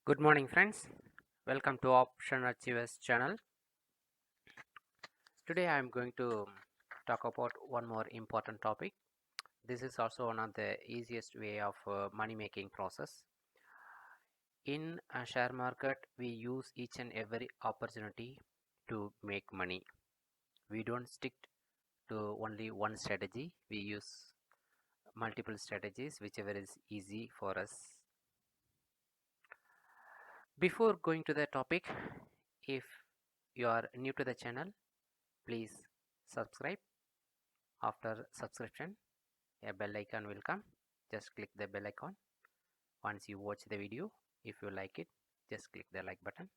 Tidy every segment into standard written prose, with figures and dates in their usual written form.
Good morning, friends. Welcome to Option Achievers channel. Today I am going to talk about one more important topic. This is also one of the easiest way of money making process. In a share market, we use each and every opportunity to make money. We don't stick to only one strategy. We use multiple strategies, whichever is easy for us. Before going to the topic, if you are new to the channel, please subscribe. After subscription, a bell icon will come. Just click the bell icon. Once you watch the video, if you like it, just click the like button.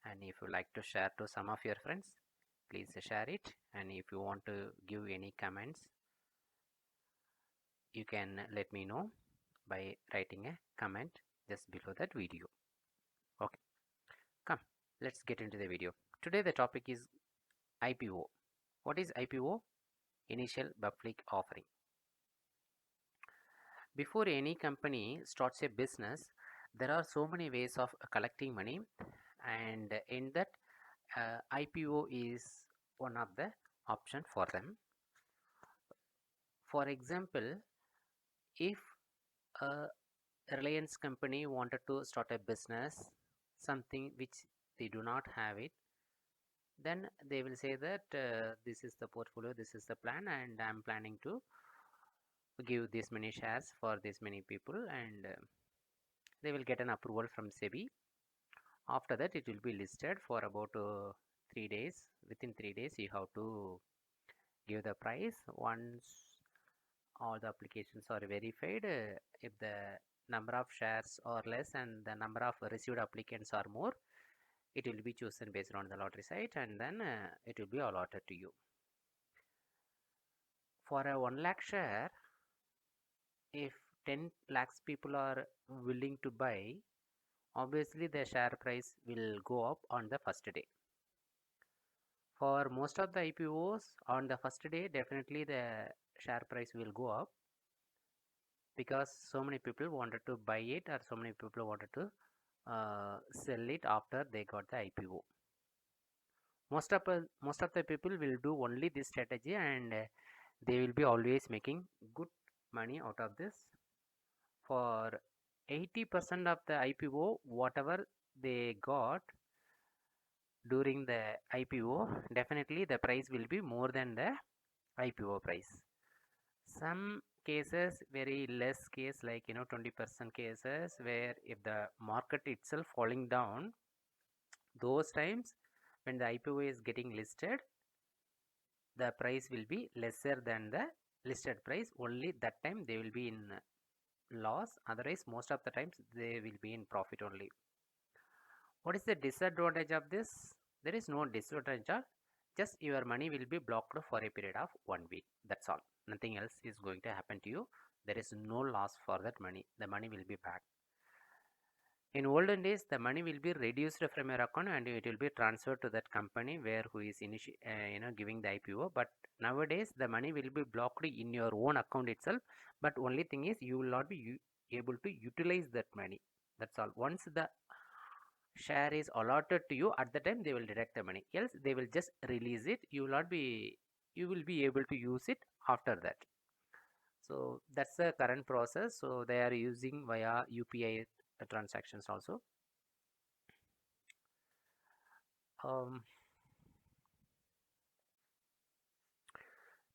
And if you like to share to some of your friends, please share it. And if you want to give any comments, you can let me know by writing a comment just below that video. Okay, come, let's get into the video. Today the topic is IPO. What is IPO? Initial public offering. Before any company starts a business, there are so many ways of collecting money, and in that IPO is one of the option for them. For example, if a Reliance company wanted to start a business, something which they do not have it, then they will say that this is the portfolio, this is the plan, and I'm planning to give this many shares for this many people, and they will get an approval from SEBI. After that, it will be listed for about 3 days. Within 3 days, you have to give the price. Once all the applications are verified, if the number of shares are less and the number of received applicants are more, it will be chosen based on the lottery site, and then it will be allotted to you. For a 1 lakh share, if 10 lakhs people are willing to buy, obviously the share price will go up on the first day. For most of the IPOs, on the first day, definitely the share price will go up because so many people wanted to buy it, or so many people wanted to sell it after they got the IPO. Most of the people will do only this strategy, and they will be always making good money out of this. For 80% of the IPO, whatever they got during the IPO, definitely the price will be more than the IPO price. Some cases, very less case, like 20% cases, where if the market itself falling down, those times when the IPO is getting listed, the price will be lesser than the listed price. Only that time they will be in loss. Otherwise, most of the times they will be in profit only. What is the disadvantage of this? There is no disadvantage. Just your money will be blocked for a period of 1 week. That's all. Nothing else is going to happen to you. There is no loss for that money. The money will be back. In olden days, the money will be reduced from your account and it will be transferred to that company where who is giving the IPO. But nowadays, the money will be blocked in your own account itself. But only thing is, you will not be able to utilize that money. That's all. Once the share is allotted to you, at the time they will deduct the money, else they will just release it. You will be able to use it after that. So that's the current process. So they are using via UPI transactions also. um,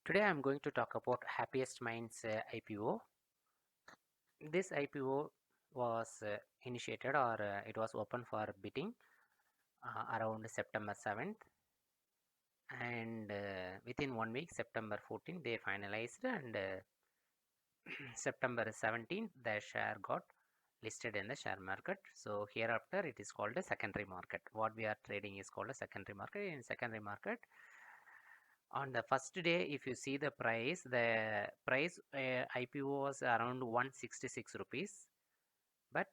Today I'm going to talk about Happiest Minds IPO. This IPO was initiated, or it was open for bidding around September 7th, and within 1 week, September 14th, they finalized, and September 17th, the share got listed in the share market. So hereafter, it is called a secondary market. What we are trading is called a secondary market. In secondary market, on the first day, if you see the price, IPO was around 166 rupees. But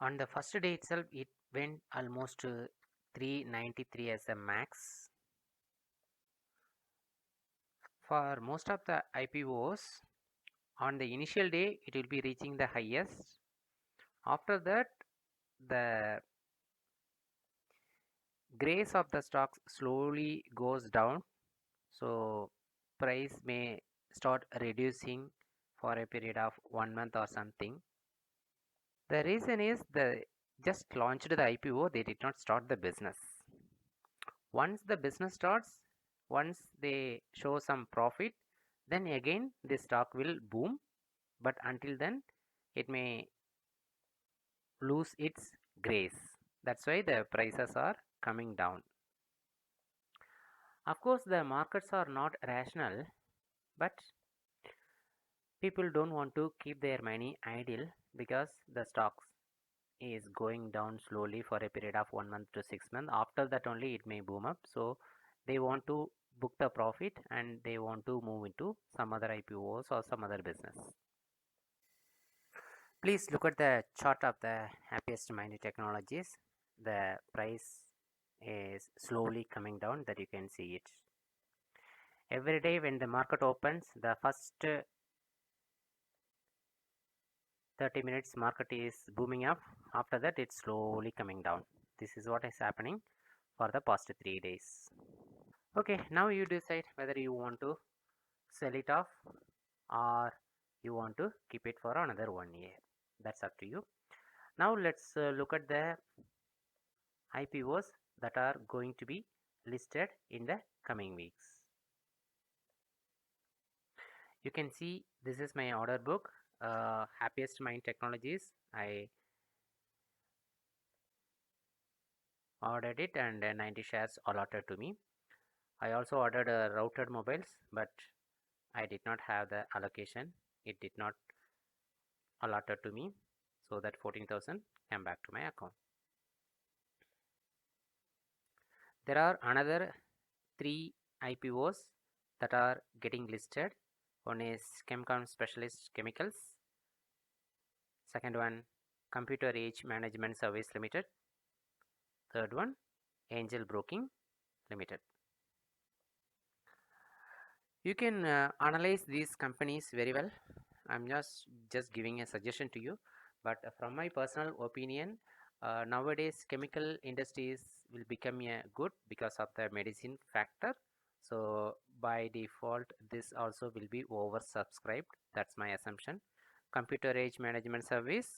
on the first day itself, it went almost 393 as a max. For most of the IPOs, on the initial day, it will be reaching the highest. After that, the grace of the stocks slowly goes down, so price may start reducing for a period of 1 month or something. The reason is they just launched the IPO, they did not start the business. Once the business starts, once they show some profit, then again the stock will boom, but until then it may lose its grace. That's why the prices are coming down. Of course, the markets are not rational, but people don't want to keep their money idle because the stocks is going down slowly for a period of 1 month to 6 months. After that only it may boom up. So they want to book the profit and they want to move into some other IPOs or some other business. Please look at the chart of the Happiest Mind Technologies. The price is slowly coming down, that you can see it. Every day when the market opens, the first 30 minutes market is booming up. After that it's slowly coming down. This is what is happening for the past 3 days. Okay, now you decide whether you want to sell it off or you want to keep it for another 1 year. That's up to you. Now let's look at the IPOs that are going to be listed in the coming weeks. You can see this is my order book. Happiest Mind Technologies, I ordered it and 90 shares allotted to me. I also ordered routed mobiles, but I did not have the allocation. It did not allotted to me, so that 14,000 came back to my account. There are another 3 IPOs that are getting listed. One is Chemcom Specialist Chemicals. Second one, Computer Age Management Service Limited. Third one, Angel Broking Limited. You can analyze these companies very well. I'm just giving a suggestion to you, but from my personal opinion, nowadays chemical industries will become good because of the medicine factor. So by default, this also will be oversubscribed. That's my assumption. Computer Age Management Service.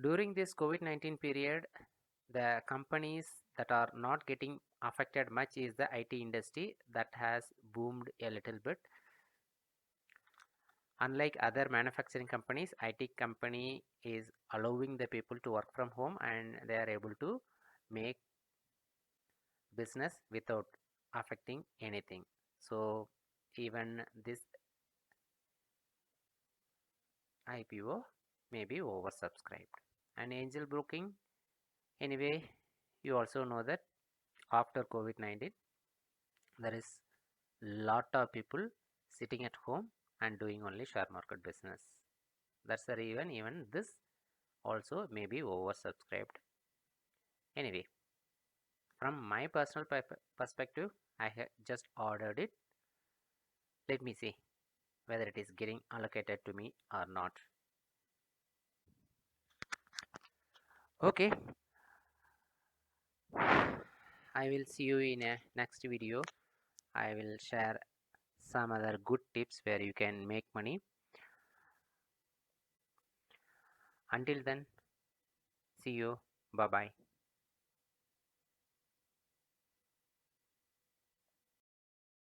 During this COVID-19 period, the companies that are not getting affected much is the IT industry that has boomed a little bit. Unlike other manufacturing companies, IT company is allowing the people to work from home and they are able to make business without affecting anything. So even this IPO may be oversubscribed. And angel broking, anyway, you also know that after COVID-19, there is lot of people sitting at home and doing only share market business. That's the reason even this also may be oversubscribed. Anyway, from my personal perspective, I have just ordered it. Let me see whether it is getting allocated to me or not. Okay, I will see you in a next video. I will share some other good tips where you can make money. Until then, see you. Bye bye.